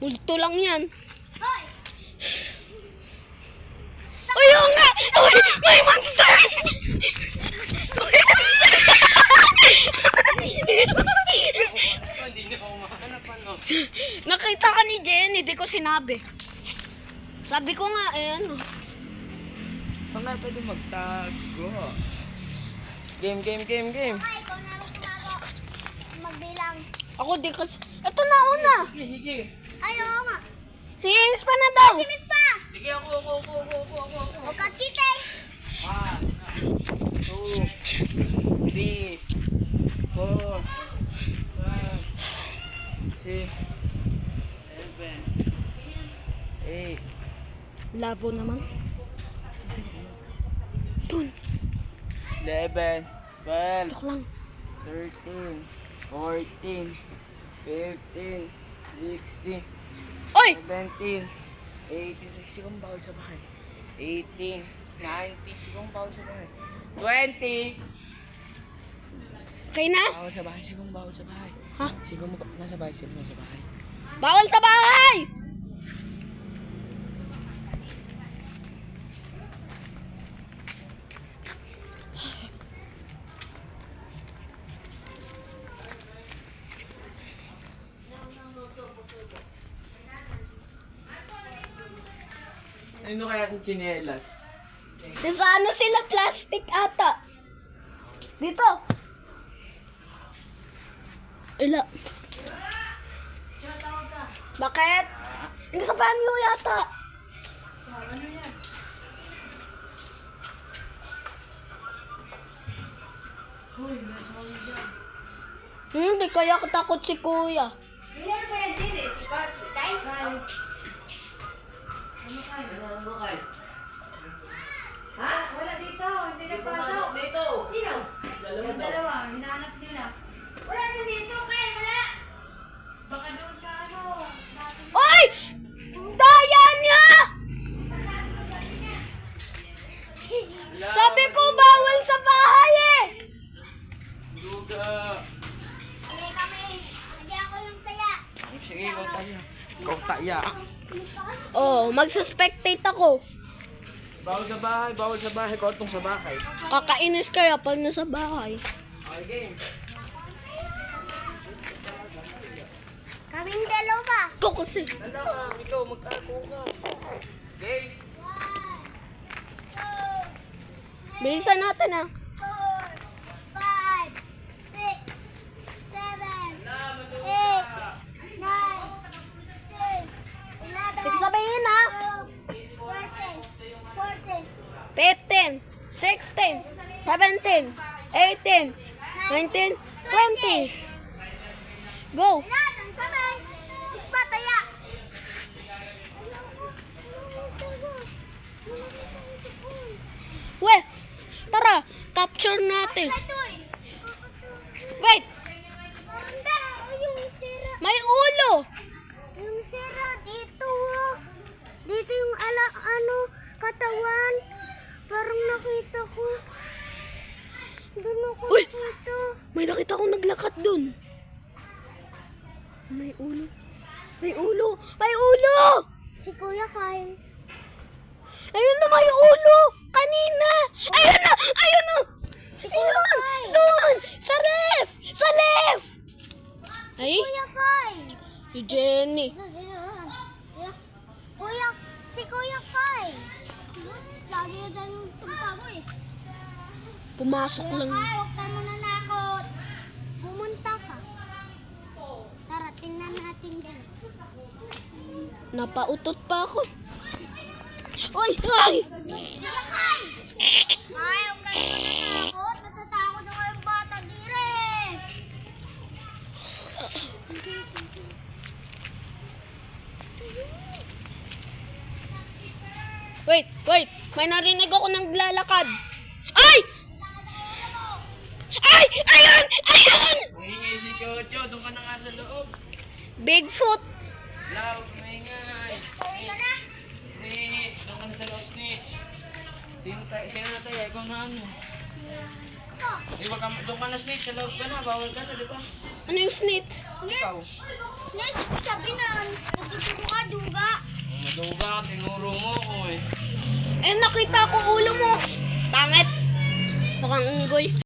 Multo lang yan. Ayun nga! Uy! May monster! Nakita ka ni Jenny, di ko sinabi. Sabi ko nga, ano. Saan nga pwede magtago? Game. Okay, ikaw na rin magbilang. Ako di kasi... Ito na una! Sige. Ay, oo nga. Si Ings pa na daw! Si Miss pa! Sige, ako. Huwag ka cheating! 1, 2, 3, 4, 5, 6, 7, 8, Labo naman. Dun. 11, 12, Tok lang. 13, 14, 15, 16, Oy! 17, 18, sigong bawal sa bahay. 18, 19, sigong bawal sa bahay. 20, Okay na? bawal sa bahay, sigong bawal sa bahay. Ha? Sigong nasa bahay, sigong nasa bahay. Bawal sa bahay! Ano kaya ang chinelas? Sa ano sila? Plastic ata. Dito. Ila. Bakit? Hindi sa banyo yata. Hindi kaya katakot si kuya. Wala dito, hindi nagpasok. Dito! Sino? Dalawa daw. Dalawa, hinahanap nila. Wala na dito, Kyle, wala. Baka doon sa ano, natin. Oy! Daya niya! Sabi ko bawal sa bahay eh! Duga! Hindi kami. Hindi ako yung taya. Sige, ikaw tayo. Ikaw tayo. Oh, magsuspectate ako. Bawal sa bahay, kontong sa bahay. Kakainis kaya pag nasa bahay. Okay, game. Kaming dalawa. Ikaw kasi. Dalawa, ikaw, magtago ka. Game. Bilisan natin ah. 4, 5, 6, 7, 8, 9, 10, 11, Sige sabihin ah. 12, 14, 15, 16, 17, 18, 19, 20. Go! Natan kami. Ispa taya. We! Tara! Capture natin. Katoy. Wait! Manda, yung sira. May ulo! Yung sira dito. Oh. Dito yung katawan. Parang nakita ko. Doon ako Uy! nakita. May nakita akong naglakad dun. May ulo. May ulo! May ulo! Si Kuya Kyle. Ayun na may ulo! Kanina! Ayun na! Ayun na! Si Kuya Kyle. Doon! Sa ref! Sa left! Ay! Kuya Kyle. Si Jenny. Si Kuya Kyle. Lagi na dyan yung tugtago eh. Pumasok Kuya lang. Kyle, huwag ka mananakot. Pumunta ka. Tara, tingnan natin din. Napautot pa ako. Oy! Ay! Kuya Kyle! Ay, huwag ka mananakot. Natatakot ako yung bata dire. Wait! Wait! May narinig ako naglalakad. Ay! Ay! Ayun! Ayun! Maingay si Chocho, doon ka na nga sa loob. Bigfoot! Loud, maingay. Uwi ka na. Snitch, doon ka na sa loob, snitch. Sino na tayo? Ikaw na ano? Eh, wag ka, doon ka na snake, sa loob ka na, bawal ka na, di ba? Ano yung snitch? Ikaw. Snitch, sabi na, magtuturo ka, duga. Maduga, tinuro mo ako eh. Eh, nakita ko ulo mo. Pangit. Mukhang unggoy.